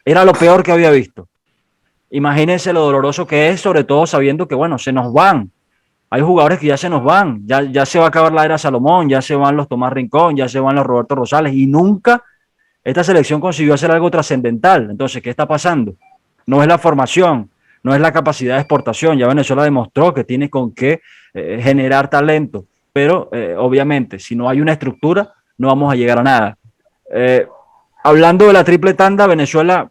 Era lo peor que había visto. Imagínense lo doloroso que es, sobre todo sabiendo que, bueno, se nos van. Hay jugadores que ya se nos van, ya se va a acabar la era Salomón, ya se van los Tomás Rincón, ya se van los Roberto Rosales, y nunca esta selección consiguió hacer algo trascendental. Entonces, ¿qué está pasando? No es la formación, no es la capacidad de exportación. Ya Venezuela demostró que tiene con qué generar talento, pero obviamente, si no hay una estructura, no vamos a llegar a nada. Eh, Hablando de la triple tanda, Venezuela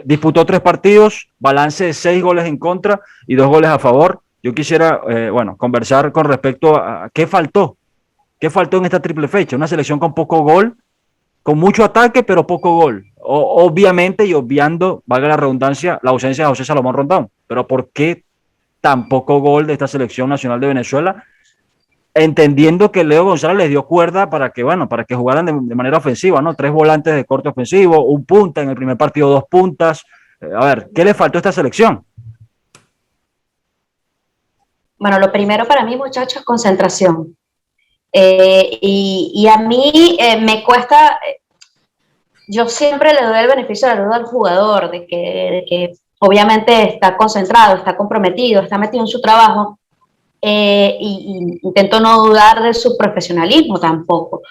disputó 3 partidos, balance de 6 goles en contra y 2 goles a favor. Yo quisiera, bueno, conversar con respecto a qué faltó en esta triple fecha. Una selección con poco gol, con mucho ataque, pero poco gol. Obviamente, y obviando, valga la redundancia, la ausencia de José Salomón Rondón. Pero ¿por qué tan poco gol de esta selección nacional de Venezuela? Entendiendo que Leo González les dio cuerda para que, bueno, para que jugaran de manera ofensiva, ¿no? 3 volantes de corte ofensivo, un punta, en el primer partido 2 puntas. A ver, ¿qué le faltó a esta selección? Bueno, lo primero para mí, muchachos, es concentración. Y a mí me cuesta, yo siempre le doy el beneficio de la duda al jugador, de que obviamente está concentrado, está comprometido, está metido en su trabajo, y intento no dudar de su profesionalismo tampoco.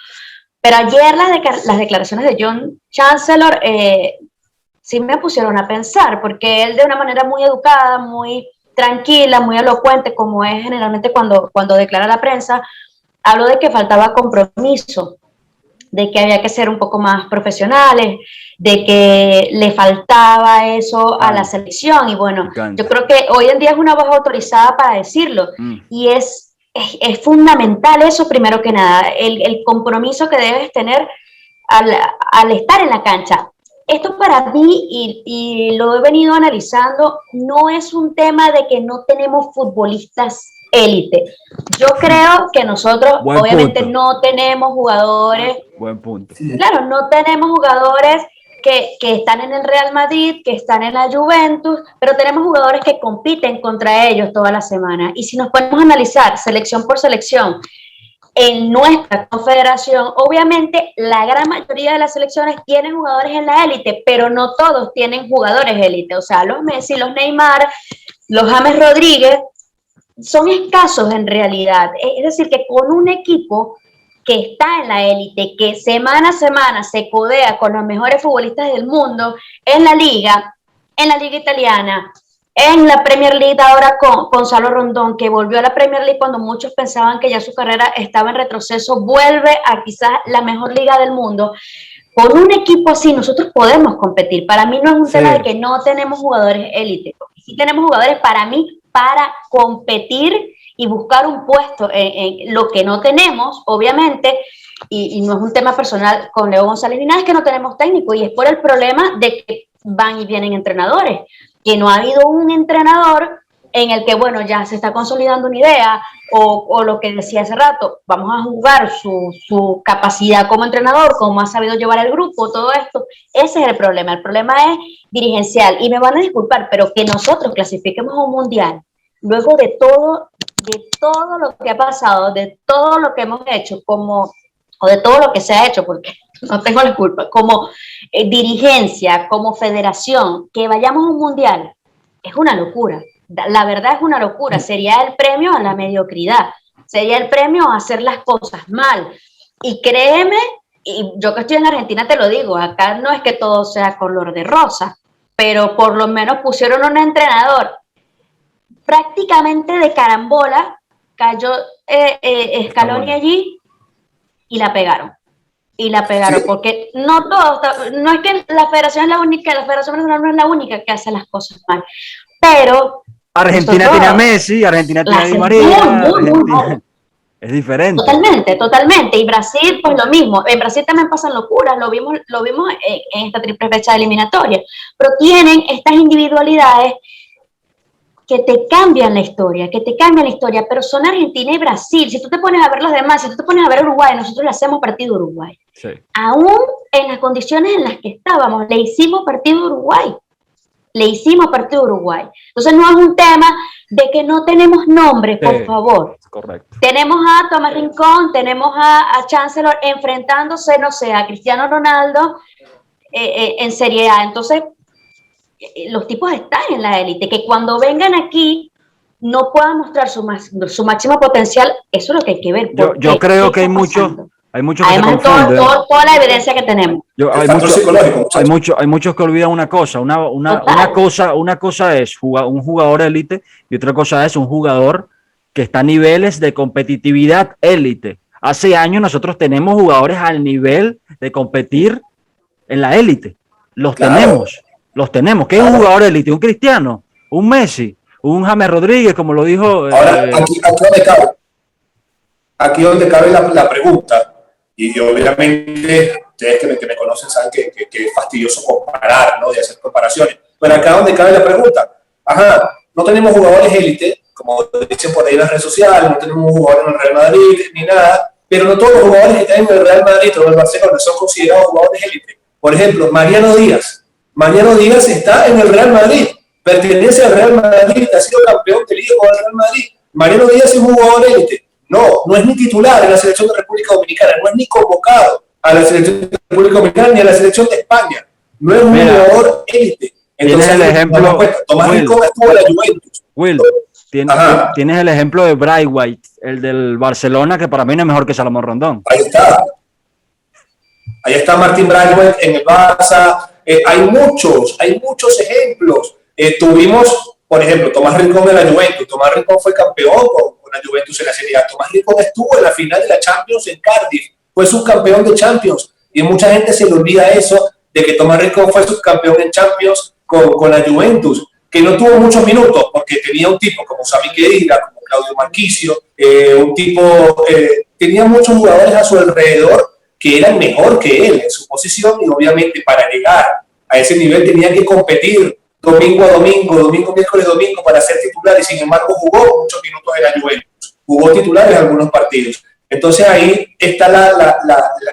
Pero ayer las declaraciones de John Chancellor sí me pusieron a pensar, porque él de una manera muy educada, muy tranquila, muy elocuente, como es generalmente cuando declara la prensa, habló de que faltaba compromiso, de que había que ser un poco más profesionales, de que le faltaba eso a la selección. Y bueno, yo creo que hoy en día es una voz autorizada para decirlo. Y es fundamental eso, primero que nada, el compromiso que debes tener al estar en la cancha. Esto para mí, y lo he venido analizando, no es un tema de que no tenemos futbolistas élite. Yo creo que nosotros, Buen obviamente, punto. no tenemos jugadores, Buen punto. claro, no tenemos jugadores que están en el Real Madrid, que están en la Juventus, pero tenemos jugadores que compiten contra ellos toda la semana. Y si nos podemos analizar selección por selección, en nuestra confederación, obviamente la gran mayoría de las selecciones tienen jugadores en la élite, pero no todos tienen jugadores élite. O sea, los Messi, los Neymar, los James Rodríguez son escasos en realidad. Es decir, que con un equipo que está en la élite, que semana a semana se codea con los mejores futbolistas del mundo en la liga italiana, en la Premier League ahora con Gonzalo Rondón, que volvió a la Premier League cuando muchos pensaban que ya su carrera estaba en retroceso, vuelve a quizás la mejor liga del mundo. Con un equipo así nosotros podemos competir. Para mí no es un tema de que no tenemos jugadores élite. Sí tenemos jugadores para mí para competir y buscar un puesto en lo que no tenemos, obviamente, y no es un tema personal con Leo González ni nada, es que no tenemos técnico y es por el problema de que van y vienen entrenadores, que no ha habido un entrenador en el que, bueno, ya se está consolidando una idea o lo que decía hace rato, vamos a jugar su capacidad como entrenador, cómo ha sabido llevar el grupo, todo esto. Ese es el problema es dirigencial. Y me van a disculpar, pero que nosotros clasifiquemos a un mundial, luego de todo lo que ha pasado, de todo lo que hemos hecho, o de todo lo que se ha hecho, porque no tengo la culpa, como dirigencia, como federación, que vayamos a un mundial, es una locura. La verdad es una locura. Sería el premio a la mediocridad. Sería el premio a hacer las cosas mal. Y créeme, y yo que estoy en Argentina te lo digo, acá no es que todo sea color de rosa, pero por lo menos pusieron un entrenador prácticamente de carambola, cayó Scaloni allí y la pegaron. Y la pegaron, porque no todos, no es que la federación es la única, la federación venezolana no es la única que hace las cosas mal, pero Argentina tiene a Messi, Argentina tiene a Di María, Argentina es diferente. Totalmente, totalmente. Y Brasil, pues lo mismo. En Brasil también pasan locuras, lo vimos en esta triple fecha eliminatoria. Pero tienen estas individualidades que te cambian la historia, pero son Argentina y Brasil. Si tú te pones a ver los demás, si tú te pones a ver Uruguay, nosotros le hacemos partido a Uruguay. Sí. Aún en las condiciones en las que estábamos, le hicimos partido a Uruguay. Entonces no es un tema de que no tenemos nombres, por favor. Correcto. Tenemos a Tomás Rincón, tenemos a Chancellor enfrentándose, no sé, a Cristiano Ronaldo en Serie A. Entonces, los tipos están en la élite, que cuando vengan aquí no puedan mostrar su máximo potencial, eso es lo que hay que ver. Yo creo que hay muchos que se Además de confunden. toda la evidencia que tenemos. Hay muchos que olvidan una cosa. Una cosa es un jugador élite y otra cosa es un jugador que está a niveles de competitividad élite. Hace años nosotros tenemos jugadores al nivel de competir en la élite. Los tenemos. ¿Qué es un jugador élite? ¿Un Cristiano? ¿Un Messi? ¿Un James Rodríguez, como lo dijo? Ahora, aquí donde cabe la pregunta, y obviamente ustedes que me conocen saben que es fastidioso comparar, ¿no? Y hacer comparaciones. Pero acá donde cabe la pregunta, no tenemos jugadores élite, como dicen por ahí en las redes sociales, no tenemos jugadores en el Real Madrid ni nada, pero no todos los jugadores que están en el Real Madrid o en el Barcelona son considerados jugadores élite. Por ejemplo, Mariano Díaz. Mariano Díaz está en el Real Madrid, pertenece al Real Madrid, ha sido campeón de liga con el Real Madrid. Mariano Díaz es un jugador élite. No es ni titular en la selección de República Dominicana, no es ni convocado a la selección de República Dominicana ni a la selección de España. No es un jugador élite. Entonces, tienes el ejemplo, Tomás Rincón estuvo en la Juventus. Tienes el ejemplo de Bright White, el del Barcelona, que para mí no es mejor que Salomón Rondón. Ahí está Martín Braithwaite en el Barça. Hay muchos ejemplos. Tuvimos, por ejemplo, Tomás Rincón en la Juventus. Tomás Rincón fue campeón con la Juventus en la Serie A. Tomás Rincón estuvo en la final de la Champions en Cardiff. Fue subcampeón de Champions. Y mucha gente se le olvida eso, de que Tomás Rincón fue subcampeón en Champions con la Juventus, que no tuvo muchos minutos, porque tenía un tipo como Sami Khedira, como Claudio Marquisio, tenía muchos jugadores a su alrededor que eran mejor que él en su posición, y obviamente para llegar a ese nivel tenía que competir domingo a domingo, miércoles, domingo, para ser titular, y sin embargo jugó muchos minutos en la Juventus, jugó titular en algunos partidos. Entonces ahí está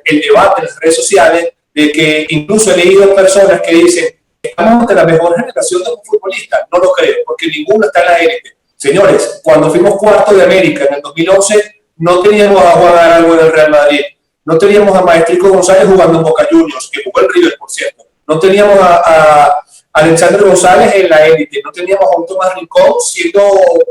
el debate en las redes sociales, de que incluso he leído personas que dicen: estamos ante la mejor generación de un futbolista. No lo creo, porque ninguno está en la élite. Señores, cuando fuimos cuarto de América en el 2011, no teníamos a Juan Arango en el Real Madrid, no teníamos a Maestrico González jugando en Boca Juniors, que jugó en River, por cierto, no teníamos a Alexandre González en la élite, no teníamos a un Tomás Rincón siendo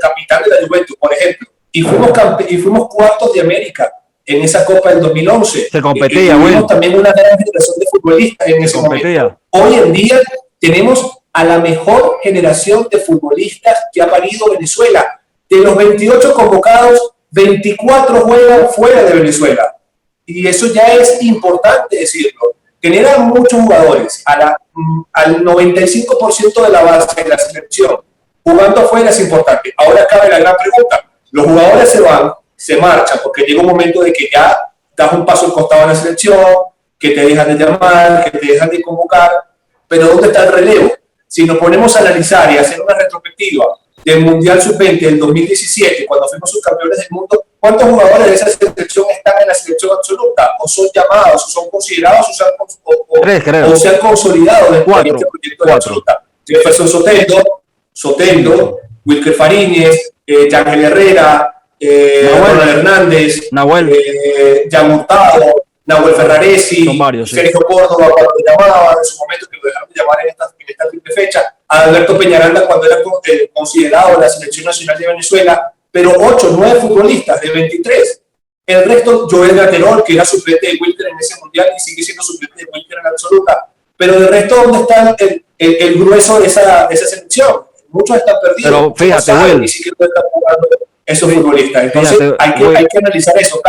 capitán de la Juventus, por ejemplo, y fuimos cuartos de América en esa Copa del 2011. Se competía, y tuvimos también una gran generación de futbolistas en ese momento. Hoy en día tenemos a la mejor generación de futbolistas que ha parido Venezuela. De los 28 convocados, 24 juegan fuera de Venezuela. Y eso ya es importante decirlo. Tener a muchos jugadores, al 95% de la base de la selección, jugando afuera es importante. Ahora cabe la gran pregunta. Los jugadores se van, se marchan, porque llega un momento de que ya das un paso al costado en la selección, que te dejan de llamar, que te dejan de convocar, pero ¿dónde está el relevo? Si nos ponemos a analizar y hacer una retrospectiva del Mundial Sub-20 del 2017, cuando fuimos subcampeones del mundo, ¿cuántos jugadores de esa selección están en la selección absoluta? ¿O son llamados, o son considerados, o se han consolidado dentro de este proyecto de la absoluta? Jefferson Soteldo, Wilker Fariñez, Yángel Herrera, Ronald Hernández, Jan Hurtado, Nahuel Ferraresi, Sergio Córdoba cuando llamaba, en su momento que lo dejaron de llamar en esta triple fecha, a Alberto Peñaranda cuando era considerado en la Selección Nacional de Venezuela, pero 8, 9 futbolistas de 23. El resto, Joel Graterol, que era suplente de Wilker en ese mundial y sigue siendo suplente de Wilker en la absoluta. Pero del resto, ¿dónde está el grueso de esa selección? Muchos están perdidos. Pero fíjate, no saben, ni siquiera están jugando esos futbolistas. Entonces, fíjate, hay que analizar eso,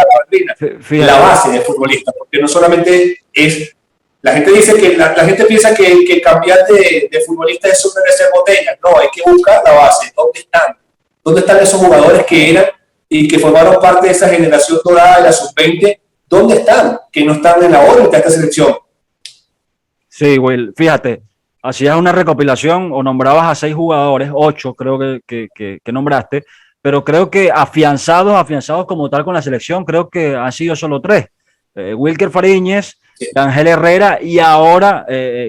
la base del futbolista, porque no solamente es. La gente dice que la gente piensa que cambiar de futbolista es super ser botellas. No, hay que buscar la base. ¿Dónde están? ¿Dónde están esos jugadores que eran y que formaron parte de esa generación dorada de la sub-20? ¿Dónde están? Que no están en la órbita de esta selección. Sí, Will, fíjate, hacías una recopilación o nombrabas a 6 jugadores, 8 creo que nombraste, pero creo que afianzados como tal con la selección, creo que han sido solo 3. Wilker Fariñez, Ángel Herrera y ahora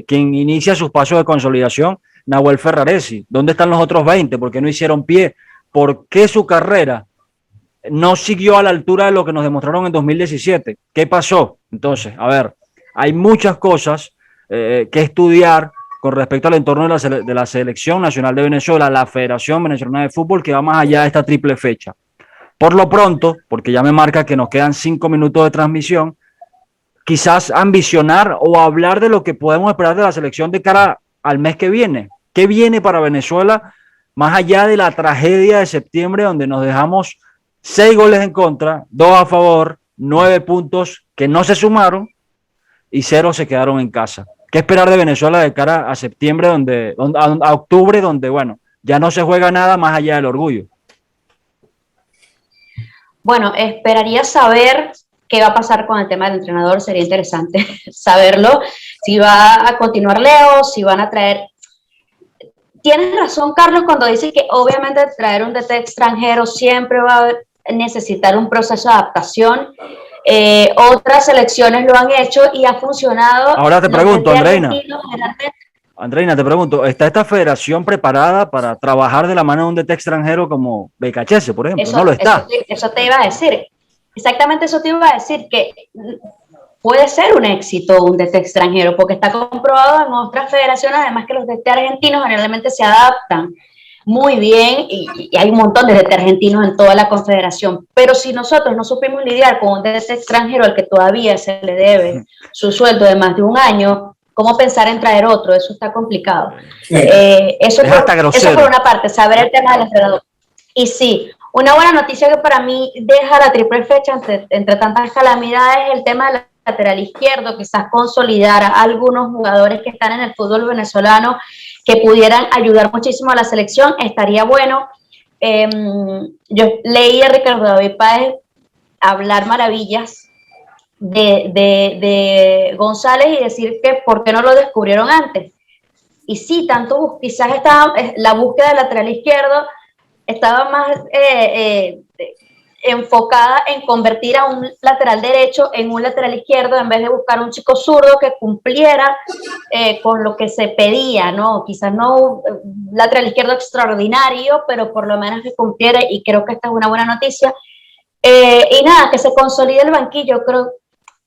quien inicia sus pasos de consolidación, Nahuel Ferraresi. ¿Dónde están los otros 20? ¿Por qué no hicieron pie? ¿Por qué su carrera no siguió a la altura de lo que nos demostraron en 2017? ¿Qué pasó? Entonces, a ver, hay muchas cosas que estudiar con respecto al entorno de la Selección Nacional de Venezuela, la Federación Venezolana de Fútbol, que va más allá de esta triple fecha. Por lo pronto, porque ya me marca que nos quedan 5 minutos de transmisión, quizás ambicionar o hablar de lo que podemos esperar de la selección de cara al mes que viene. ¿Qué viene para Venezuela más allá de la tragedia de septiembre, donde nos dejamos 6 goles en contra, 2 a favor, 9 puntos que no se sumaron y 0 se quedaron en casa? ¿Qué esperar de Venezuela de cara a septiembre, a octubre, donde, bueno, ya no se juega nada más allá del orgullo? Bueno, esperaría saber qué va a pasar con el tema del entrenador. Sería interesante saberlo. Si va a continuar Leo, si van a traer... Tienes razón, Carlos, cuando dice que obviamente traer un DT extranjero siempre va a necesitar un proceso de adaptación. Otras selecciones lo han hecho y ha funcionado. Ahora te pregunto, Andreina, te pregunto, ¿está esta federación preparada para trabajar de la mano de un DT extranjero como BKHS, por ejemplo? No lo está. Eso te iba a decir. Exactamente eso te iba a decir, que puede ser un éxito un DT extranjero, porque está comprobado en otras federaciones, además que los DT argentinos generalmente se adaptan muy bien y hay un montón de DT argentinos en toda la confederación. Pero si nosotros no supimos lidiar con un DT extranjero al que todavía se le debe su sueldo de más de un año, ¿cómo pensar en traer otro? Eso está complicado. Eso por una parte, saber el tema del entrenador. Y sí, una buena noticia que para mí deja la triple fecha entre tantas calamidades, el tema del lateral izquierdo, quizás consolidar a algunos jugadores que están en el fútbol venezolano que pudieran ayudar muchísimo a la selección, estaría bueno. Yo leí a Ricardo David Páez hablar maravillas de González y decir que por qué no lo descubrieron antes. Y sí, quizás estaba la búsqueda del lateral izquierdo estaba más enfocada en convertir a un lateral derecho en un lateral izquierdo en vez de buscar un chico zurdo que cumpliera con lo que se pedía, ¿no? Quizás no un lateral izquierdo extraordinario, pero por lo menos que cumpliera, y creo que esta es una buena noticia. Y nada, que se consolide el banquillo, creo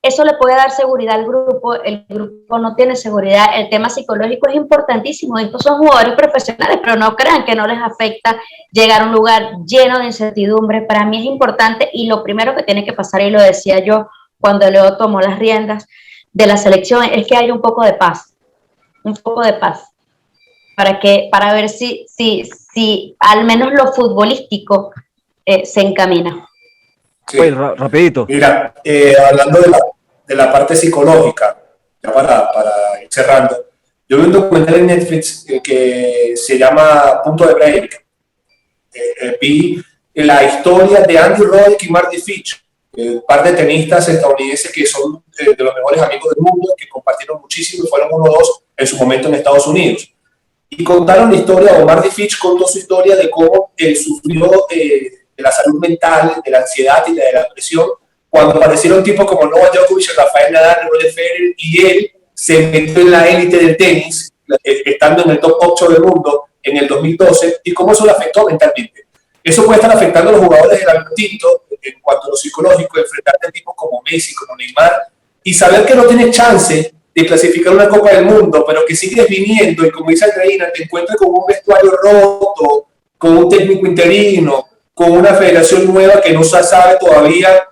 eso le puede dar seguridad al grupo. El grupo no tiene seguridad, el tema psicológico es importantísimo. Estos son jugadores profesionales, pero no crean que no les afecta llegar a un lugar lleno de incertidumbre. Para mí es importante, y lo primero que tiene que pasar, y lo decía yo cuando Leo tomó las riendas de la selección, es que haya un poco de paz, para ver si al menos lo futbolístico se encamina. Sí. Oye, rapidito. Mira, hablando de la parte psicológica, ya para ir cerrando, yo vi un documental en Netflix que se llama Punto de Break. Vi la historia de Andy Roddick y Marty Fitch, un par de tenistas estadounidenses que son de los mejores amigos del mundo, que compartieron muchísimo y fueron 1-2 en su momento en Estados Unidos. Y contaron la historia, o Marty Fitch contó su historia de cómo él sufrió de la salud mental, de la ansiedad y de la depresión, cuando aparecieron tipos como Novak Djokovic, Rafael Nadal, Roger Federer, y él se metió en la élite del tenis, estando en el top 8 del mundo en el 2012, y cómo eso le afectó mentalmente. Eso puede estar afectando a los jugadores del Albertito en cuanto a lo psicológico, enfrentarte a tipos como Messi, como Neymar, y saber que no tienes chance de clasificar una Copa del Mundo, pero que sigues viniendo y, como dice Andreina, te encuentras con un vestuario roto, con un técnico interino, con una federación nueva que no se sabe todavía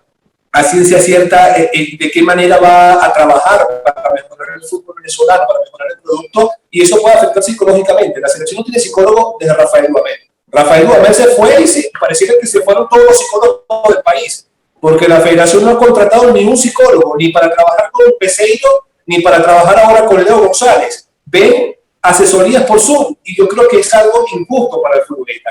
a ciencia cierta de qué manera va a trabajar para mejorar el fútbol venezolano, para mejorar el producto, y eso puede afectar psicológicamente. La selección no tiene psicólogo desde Rafael Dudamel. Rafael Dudamel se fue y pareciera que se fueron todos los psicólogos del país, porque la federación no ha contratado ni un psicólogo, ni para trabajar con Peseiro, ni para trabajar ahora con Leo González. Ven asesorías por Zoom, y yo creo que es algo injusto para el futbolista.